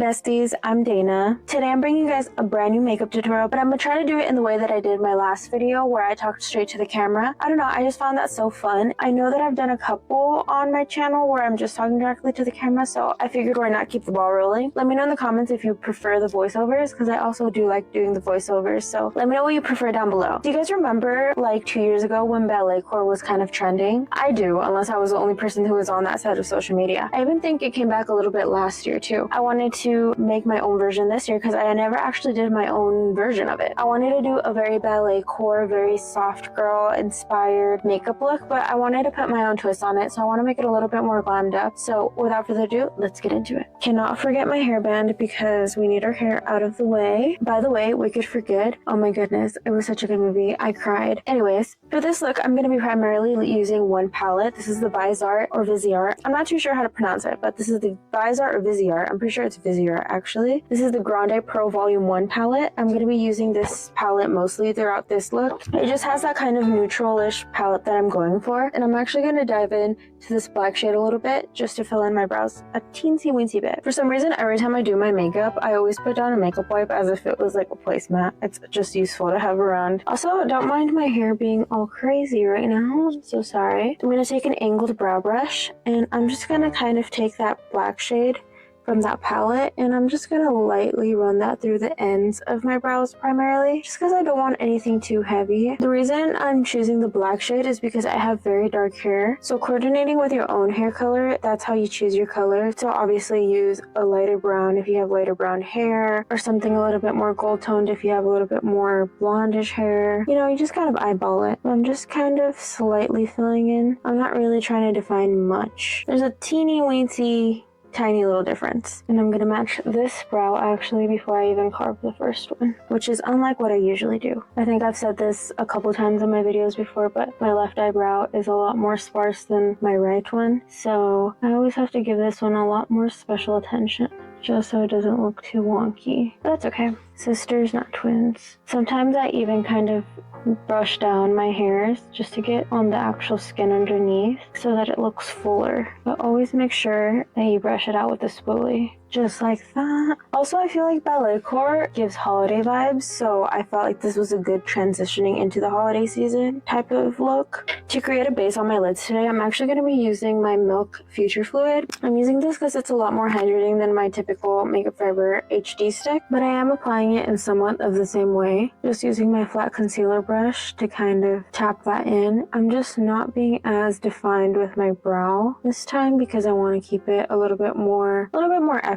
besties, I'm Dana. Today I'm bringing you guys a brand new makeup tutorial, but I'm gonna try to do it in the way that I did my last video where I talked straight to the camera. I don't know, I just found that so fun. I know that I've done a couple on my channel where I'm just talking directly to the camera, so I figured why not keep the ball rolling. Let me know in the comments if you prefer the voiceovers, because I also do like doing the voiceovers, so let me know what you prefer down below. Do you guys remember like 2 years ago when Balletcore was kind of trending? I do, unless I was the only person who was on that side of social media. I even think it came back a little bit last year too. I wanted to make my own version this year because I never actually did my own version of it. I wanted to do a very Balletcore, very soft girl inspired makeup look, but I wanted to put my own twist on it, so I want to make it a little bit more glammed up. So without further ado, let's get into it. Cannot forget my hairband because we need our hair out of the way. By the way, Wicked for Good. Oh my goodness, it was such a good movie. I cried. Anyways, for this look, I'm going to be primarily using one palette. This is the Viseart or Viseart. I'm not too sure how to pronounce it, but this is the Viseart or Viseart. I'm pretty sure it's Viseart actually. This is the Grande Pro Volume 1 palette. I'm going to be using this palette mostly throughout this look. It just has that kind of neutral-ish palette that I'm going for. And I'm actually going to dive in to this black shade a little bit just to fill in my brows a teensy-weensy bit. For some reason, every time I do my makeup, I always put down a makeup wipe as if it was like a placemat. It's just useful to have around. Also, don't mind my hair being all crazy right now. I'm so sorry. I'm going to take an angled brow brush and I'm just going to kind of take that black shade from that palette and I'm just going to lightly run that through the ends of my brows primarily, just because I don't want anything too heavy. The reason I'm choosing the black shade is because I have very dark hair, so coordinating with your own hair color, that's how you choose your color. So obviously use a lighter brown if you have lighter brown hair, or something a little bit more gold toned if you have a little bit more blondish hair. You know, you just kind of eyeball it. I'm just kind of slightly filling in. I'm not really trying to define much. There's a teeny weensy tiny little difference. And I'm gonna match this brow actually before I even carve the first one, which is unlike what I usually do. I think I've said this a couple times in my videos before, but my left eyebrow is a lot more sparse than my right one. So I always have to give this one a lot more special attention, just so it doesn't look too wonky. But that's okay. Sisters, not twins. Sometimes I even kind of brush down my hairs just to get on the actual skin underneath so that it looks fuller. But always make sure that you brush it out with a spoolie. Just like that. Also, I feel like Balletcore gives holiday vibes, so I felt like this was a good transitioning into the holiday season type of look. To create a base on my lids today, I'm actually going to be using my Milk Future Fluid. I'm using this because it's a lot more hydrating than my typical Makeup Forever HD stick, but I am applying it in somewhat of the same way, just using my flat concealer brush to kind of tap that in. I'm just not being as defined with my brow this time because I want to keep it a little bit more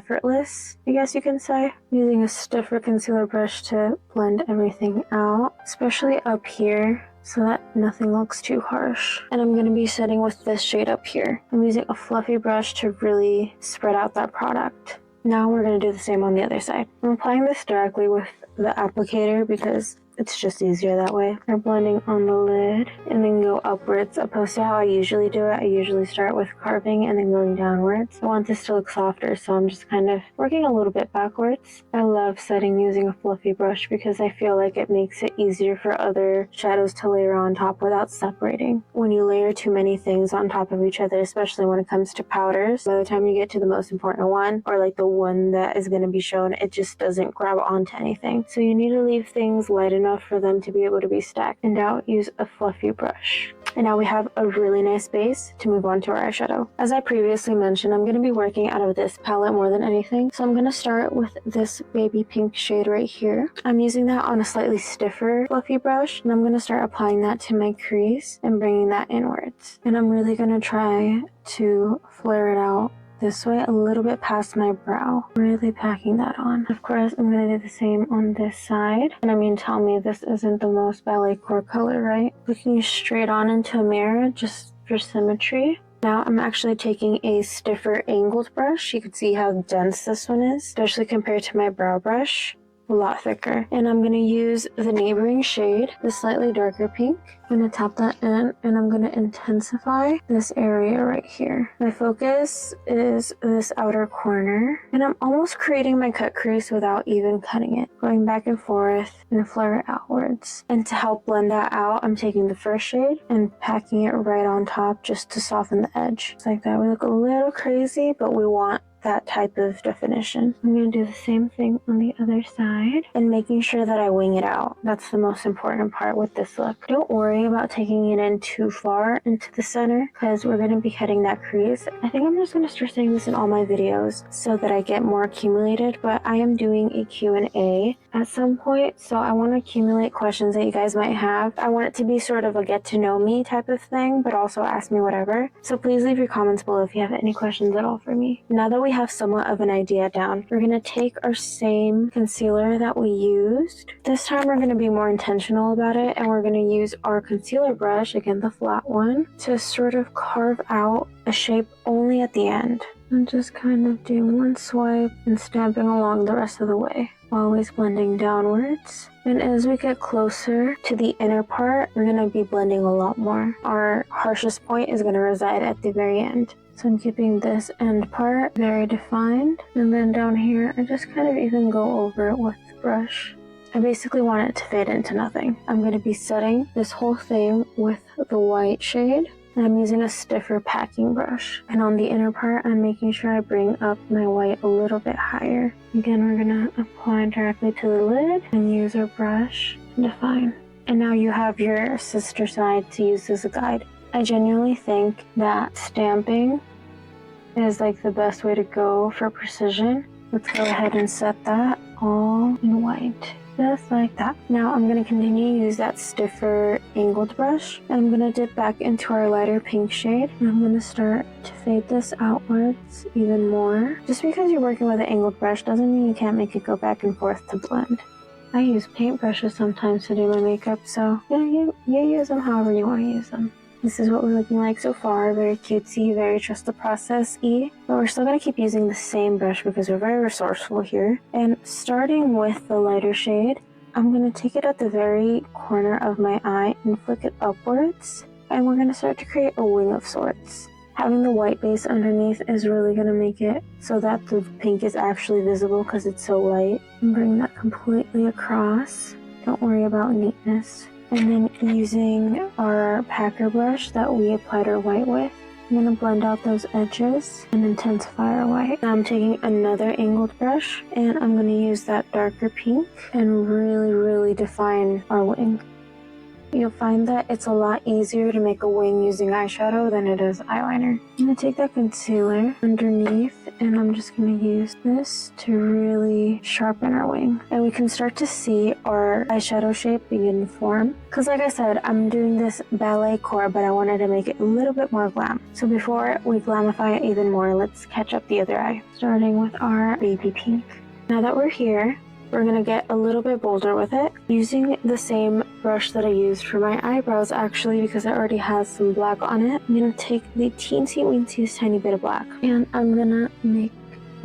effortless, I guess you can say. Using a stiffer concealer brush to blend everything out, especially up here, so that nothing looks too harsh. And I'm going to be setting with this shade up here. I'm using a fluffy brush to really spread out that product. Now we're going to do the same on the other side. I'm applying this directly with the applicator because it's just easier that way. I'm blending on the lid and then go upwards, opposed to how I usually do it. I usually start with carving and then going downwards. I want this to look softer, so I'm just kind of working a little bit backwards. I love setting using a fluffy brush because I feel like it makes it easier for other shadows to layer on top without separating. When you layer too many things on top of each other, especially when it comes to powders, by the time you get to the most important one, or like the one that is going to be shown, it just doesn't grab onto anything. So you need to leave things light enough for them to be able to be stacked. And now use a fluffy brush. And now we have a really nice base to move on to our eyeshadow. As I previously mentioned, I'm going to be working out of this palette more than anything. So I'm going to start with this baby pink shade right here. I'm using that on a slightly stiffer fluffy brush, and I'm going to start applying that to my crease and bringing that inwards. And I'm really going to try to flare it out this way a little bit past my brow, really packing that on. Of course, I'm going to do the same on this side. And I mean, tell me this isn't the most Balletcore color, right? Looking straight on into a mirror just for symmetry. Now I'm actually taking a stiffer angled brush. You can see how dense this one is, especially compared to my brow brush. A lot thicker. And I'm going to use the neighboring shade, the slightly darker pink. I'm going to tap that in and I'm going to intensify this area right here. My focus is this outer corner and I'm almost creating my cut crease without even cutting it. Going back and forth and flare it outwards. And to help blend that out, I'm taking the first shade and packing it right on top just to soften the edge. It's like that. We look a little crazy, but we want that type of definition. I'm going to do the same thing on the other side and making sure that I wing it out. That's the most important part with this look. Don't worry about taking it in too far into the center because we're going to be cutting that crease. I think I'm just going to start saying this in all my videos so that I get more accumulated, but I am doing a Q&A at some point, so I want to accumulate questions that you guys might have. I want it to be sort of a get to know me type of thing, but also ask me whatever. So please leave your comments below if you have any questions at all for me. Now that we have somewhat of an idea down, we're going to take our same concealer that we used. This time we're going to be more intentional about it, and we're going to use our concealer brush, again the flat one, to sort of carve out a shape only at the end. And just kind of doing one swipe and stamping along the rest of the way, always blending downwards. And as we get closer to the inner part, we're going to be blending a lot more. Our harshest point is going to reside at the very end. So I'm keeping this end part very defined. And then down here, I just kind of even go over it with the brush. I basically want it to fade into nothing. I'm going to be setting this whole thing with the white shade. And I'm using a stiffer packing brush. And on the inner part, I'm making sure I bring up my white a little bit higher. Again, we're going to apply directly to the lid and use our brush to define. And now you have your sister side to use as a guide. I genuinely think that stamping is like the best way to go for precision. Let's go ahead and set that all in white. Just like that. Now I'm going to continue to use that stiffer angled brush, and I'm going to dip back into our lighter pink shade, and I'm going to start to fade this outwards even more. Just because you're working with an angled brush doesn't mean you can't make it go back and forth to blend. I use paint brushes sometimes to do my makeup, so you use them however you want to use them. This is what we're looking like so far. Very cutesy, very trust the process-y. But we're still going to keep using the same brush because we're very resourceful here. And starting with the lighter shade, I'm going to take it at the very corner of my eye and flick it upwards. And we're going to start to create a wing of sorts. Having the white base underneath is really going to make it so that the pink is actually visible because it's so light. And bring that completely across. Don't worry about neatness. And then using our packer brush that we applied our white with, I'm going to blend out those edges and intensify our white. Now I'm taking another angled brush and I'm going to use that darker pink and really define our wing. You'll find that it's a lot easier to make a wing using eyeshadow than it is eyeliner. I'm going to take that concealer underneath and I'm just going to use this to really sharpen our wing. And we can start to see our eyeshadow shape begin to form. Because like I said, I'm doing this Balletcore, but I wanted to make it a little bit more glam. So before we glamify it even more, let's catch up the other eye. Starting with our baby pink. Now that we're here, we're going to get a little bit bolder with it, using the same brush that I used for my eyebrows actually because it already has some black on it. I'm going to take the teensy tiny bit of black and I'm going to make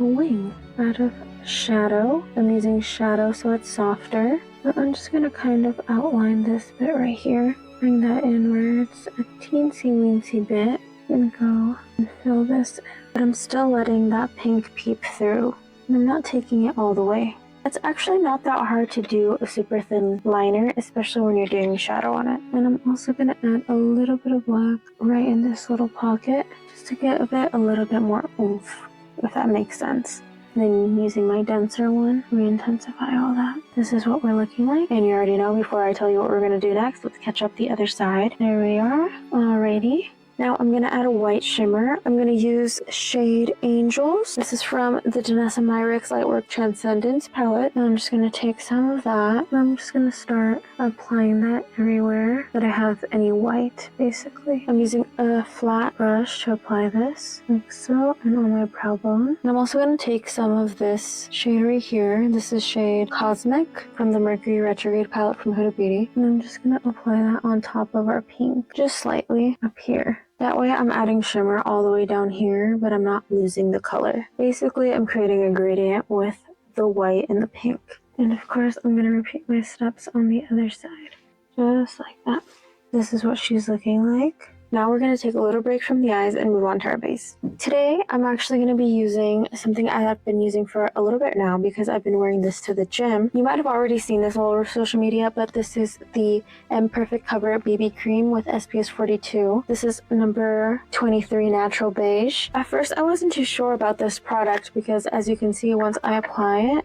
a wing out of shadow. I'm using shadow so it's softer. But I'm just going to kind of outline this bit right here. Bring that inwards a teensy bit and go and fill this in. But I'm still letting that pink peep through. And I'm not taking it all the way. It's actually not that hard to do a super thin liner, especially when you're doing shadow on it. And I'm also going to add a little bit of black right in this little pocket, just to get a little bit more oomph, if that makes sense. And then using my denser one, re-intensify all that. This is what we're looking like. And you already know before I tell you what we're going to do next, let's catch up the other side. There we are. Alrighty. Now I'm going to add a white shimmer. I'm going to use shade Angels. This is from the Danessa Myricks Lightwork Transcendence palette. And I'm just going to take some of that. And I'm just going to start applying that everywhere that I have any white, basically. I'm using a flat brush to apply this, like so, and on my brow bone. And I'm also going to take some of this shade right here. This is shade Cosmic from the Mercury Retrograde palette from Huda Beauty. And I'm just going to apply that on top of our pink, just slightly up here. That way I'm adding shimmer all the way down here, but I'm not losing the color. Basically, I'm creating a gradient with the white and the pink. And of course, I'm going to repeat my steps on the other side. Just like that. This is what she's looking like. Now we're going to take a little break from the eyes and move on to our base. Today, I'm actually going to be using something I've been using for a little bit now because I've been wearing this to the gym. You might have already seen this all over social media, but this is the Perfect Cover BB Cream with SPF 42. This is number 23 Natural Beige. At first, I wasn't too sure about this product because as you can see, once I apply it,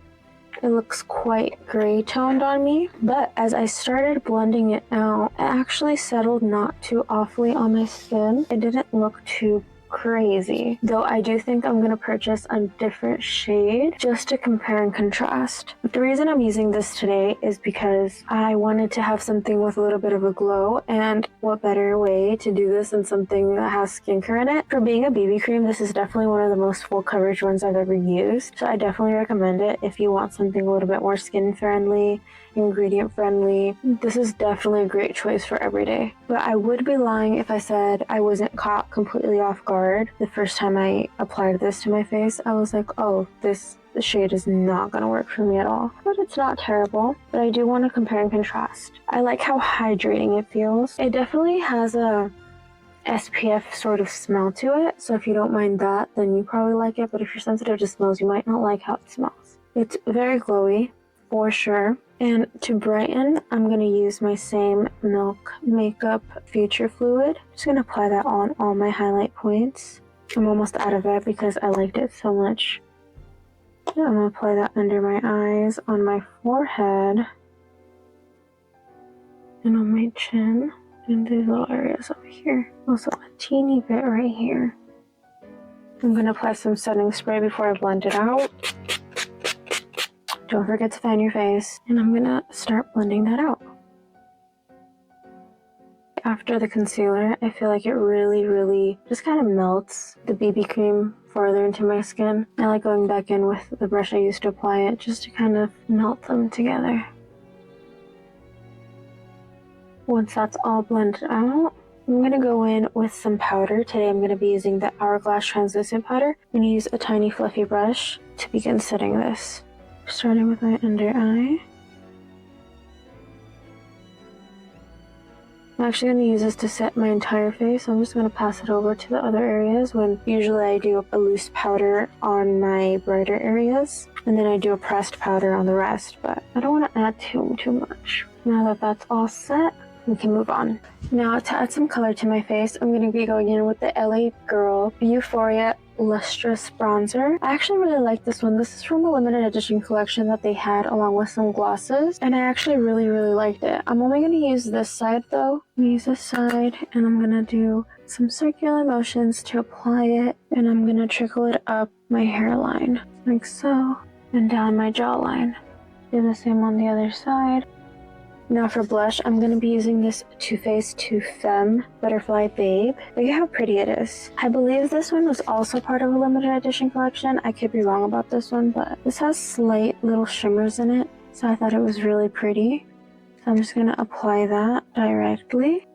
it looks quite gray toned on me, but as I started blending it out, it actually settled not too awfully on my skin. It didn't look too crazy, though I do think I'm going to purchase a different shade just to compare and contrast. But the reason I'm using this today is because I wanted to have something with a little bit of a glow, and what better way to do this than something that has skincare in it. For being a BB cream, this is definitely one of the most full coverage ones I've ever used, so I definitely recommend it if you want something a little bit more skin friendly, ingredient friendly. This is definitely a great choice for every day. But I would be lying if I said I wasn't caught completely off guard. The first time I applied this to my face, I was like, oh, this shade is not going to work for me at all. But it's not terrible, but I do want to compare and contrast. I like how hydrating it feels. It definitely has a SPF sort of smell to it, so if you don't mind that, then you probably like it, but if you're sensitive to smells, you might not like how it smells. It's very glowy, for sure. And to brighten, I'm going to use my same Milk Makeup Future Fluid. I'm just going to apply that on all my highlight points. I'm almost out of it because I liked it so much. I'm going to apply that under my eyes, on my forehead, and on my chin, and these little areas over here. Also a teeny bit right here. I'm going to apply some setting spray before I blend it out. Don't forget to fan your face, and I'm gonna start blending that out. After the concealer, I feel like it really just kind of melts the BB cream farther into my skin. I like going back in with the brush I used to apply it just to kind of melt them together. Once that's all blended out, I'm going to go in with some powder. Today I'm going to be using the Hourglass Translucent Powder. I'm going to use a tiny fluffy brush to begin setting this. Starting with my under eye. I'm actually going to use this to set my entire face. I'm just going to pass it over to the other areas when usually I do a loose powder on my brighter areas. And then I do a pressed powder on the rest, but I don't want to add too much. Now that that's all set, we can move on. Now to add some color to my face, I'm going to be going in with the LA Girl Euphoria Lustrous Bronzer. I actually really like this one. This is from a limited edition collection that they had along with some glosses, and I actually really liked it. I'm only going to use this side though. I'm going to use this side, and I'm going to do some circular motions to apply it, and I'm going to trickle it up my hairline like so, and down my jawline. Do the same on the other side. Now for blush, I'm going to be using this Too Faced Too Femme Butterfly Babe. Look at how pretty it is. I believe this one was also part of a limited edition collection. I could be wrong about this one, but this has slight little shimmers in it, so I thought it was really pretty. So I'm just going to apply that directly.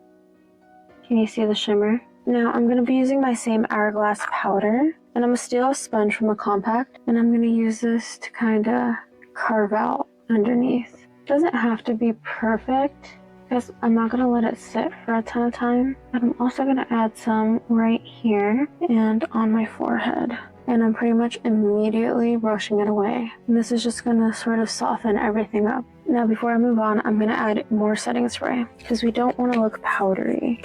Can you see the shimmer? Now I'm going to be using my same Hourglass powder, and I'm going to steal a sponge from a compact, and I'm going to use this to kind of carve out underneath. Doesn't have to be perfect because I'm not going to let it sit for a ton of time, but I'm also going to add some right here and on my forehead, and I'm pretty much immediately brushing it away, and this is just going to sort of soften everything up. Now before I move on, I'm going to add more setting spray because we don't want to look powdery.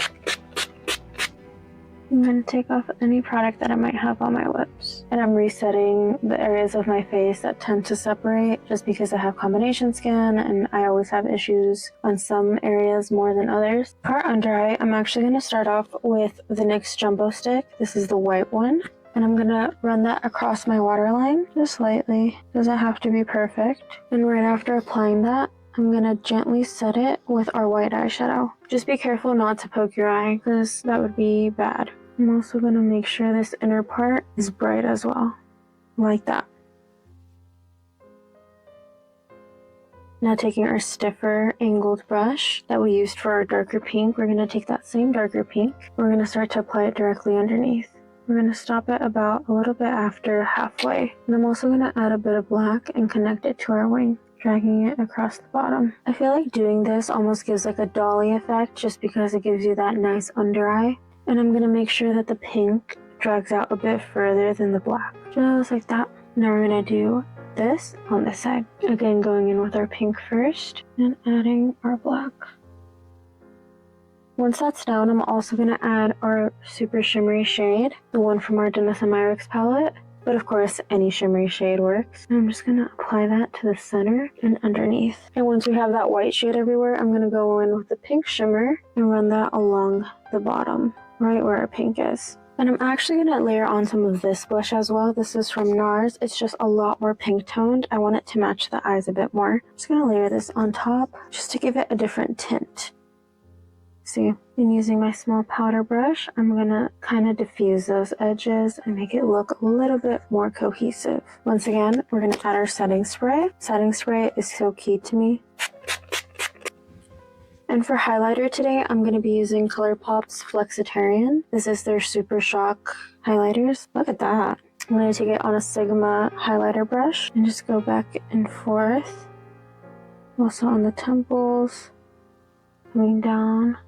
I'm going to take off any product that I might have on my lips. And I'm resetting the areas of my face that tend to separate just because I have combination skin and I always have issues on some areas more than others. For under eye, I'm actually going to start off with the NYX Jumbo Stick. This is the white one. And I'm going to run that across my waterline just lightly. Doesn't have to be perfect. And right after applying that, I'm going to gently set it with our white eyeshadow. Just be careful not to poke your eye because that would be bad. I'm also going to make sure this inner part is bright as well, like that. Now taking our stiffer angled brush that we used for our darker pink, we're going to take that same darker pink. We're going to start to apply it directly underneath. We're going to stop it about a little bit after halfway. And I'm also going to add a bit of black and connect it to our wing, dragging it across the bottom. I feel like doing this almost gives like a dolly effect just because it gives you that nice under eye. And I'm gonna make sure that the pink drags out a bit further than the black. Just like that. Now we're gonna do this on this side. Again, going in with our pink first and adding our black. Once that's down, I'm also going to add our super shimmery shade, the one from our Dennis and Myricks palette. But of course, any shimmery shade works. And I'm just going to apply that to the center and underneath. And once we have that white shade everywhere, I'm going to go in with the pink shimmer and run that along the bottom, right where our pink is. And I'm actually going to layer on some of this blush as well. This is from NARS. It's just a lot more pink toned. I want it to match the eyes a bit more. I'm just going to layer this on top just to give it a different tint. See, and using my small powder brush, I'm gonna kind of diffuse those edges and make it look a little bit more cohesive. Once again, we're gonna add our setting spray. Setting spray is so key to me. And for highlighter today, I'm gonna be using ColourPop's Flexitarian. This is their Super Shock highlighters. Look at that. I'm gonna take it on a Sigma highlighter brush and just go back and forth. Also on the temples, coming down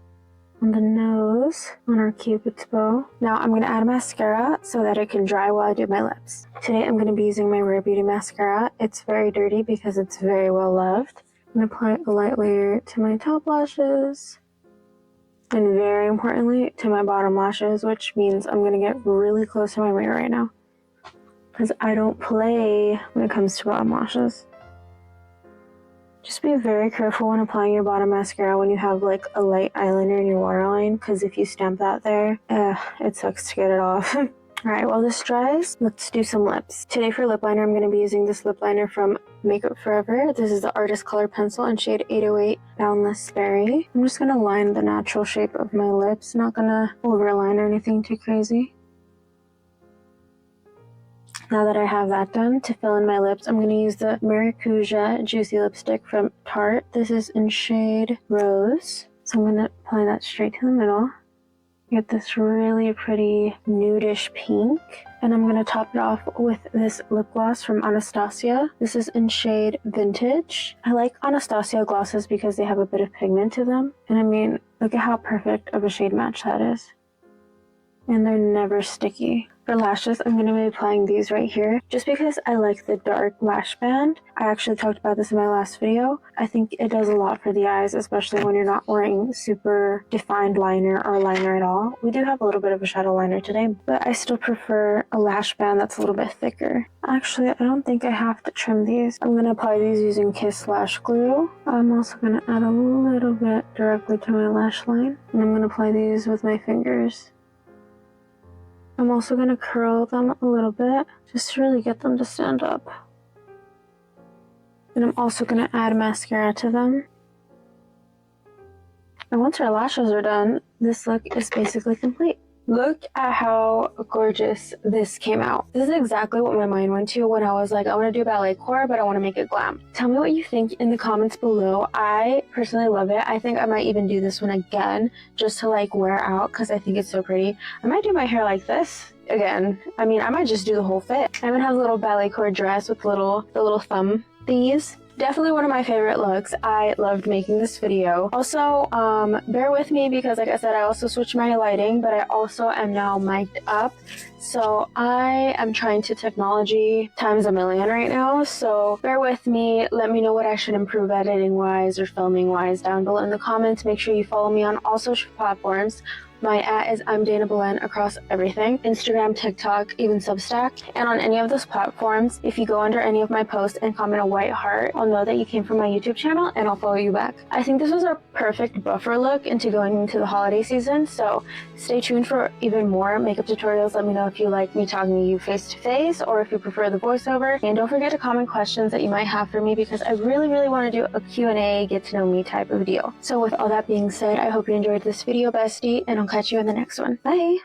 on the nose, on our Cupid's bow. Now I'm going to add mascara so that it can dry while I do my lips. Today I'm going to be using my Rare Beauty mascara. It's very dirty because it's very well loved. I'm going to apply a light layer to my top lashes. And very importantly, to my bottom lashes, which means I'm going to get really close to my mirror right now. Because I don't play when it comes to bottom lashes. Just be very careful when applying your bottom mascara when you have like a light eyeliner in your waterline, because if you stamp that there, it sucks to get it off. Alright, while this dries, let's do some lips. Today for lip liner, I'm going to be using this lip liner from Makeup Forever. This is the Artist Color Pencil in shade 808 Boundless Berry. I'm just going to line the natural shape of my lips, not going to overline or anything too crazy. Now that I have that done, to fill in my lips, I'm going to use the Maracuja Juicy Lipstick from Tarte. This is in shade Rose. So I'm going to apply that straight to the middle. Get this really pretty nudish pink. And I'm going to top it off with this lip gloss from Anastasia. This is in shade Vintage. I like Anastasia glosses because they have a bit of pigment to them. And I mean, look at how perfect of a shade match that is. And they're never sticky. For lashes, I'm going to be applying these right here just because I like the dark lash band. I actually talked about this in my last video. I think it does a lot for the eyes, especially when you're not wearing super defined liner or liner at all. We do have a little bit of a shadow liner today, but I still prefer a lash band that's a little bit thicker. Actually, I don't think I have to trim these. I'm going to apply these using Kiss Lash Glue. I'm also going to add a little bit directly to my lash line, and I'm going to apply these with my fingers. I'm also going to curl them a little bit just to really get them to stand up. And I'm also going to add mascara to them. And once our lashes are done, this look is basically complete. Look at how gorgeous this came out. This is exactly what my mind went to when I was like, I want to do Balletcore, but I want to make it glam. Tell me what you think in the comments below. I personally love it. I think I might even do this one again just to like wear out because I think it's so pretty. I might do my hair like this again. I mean, I might just do the whole fit. I'm gonna have a little Balletcore dress with the little thumb thingies. Definitely one of my favorite looks. I loved making this video. Also, bear with me because like I said, I also switched my lighting, but I also am now mic'd up. So I am trying to technology times a million right now. So bear with me. Let me know what I should improve editing wise or filming wise down below in the comments. Make sure you follow me on all social platforms. My @ is I'm Dana Belen across everything. Instagram, TikTok, even Substack. And on any of those platforms, if you go under any of my posts and comment a white heart, I'll know that you came from my YouTube channel and I'll follow you back. I think this was a perfect buffer look into going into the holiday season. So stay tuned for even more makeup tutorials. Let me know if you like me talking to you face to face or if you prefer the voiceover. And don't forget to comment questions that you might have for me because I really want to do a Q&A, get to know me type of deal. So with all that being said, I hope you enjoyed this video, bestie, and I'll catch you in the next one. Bye!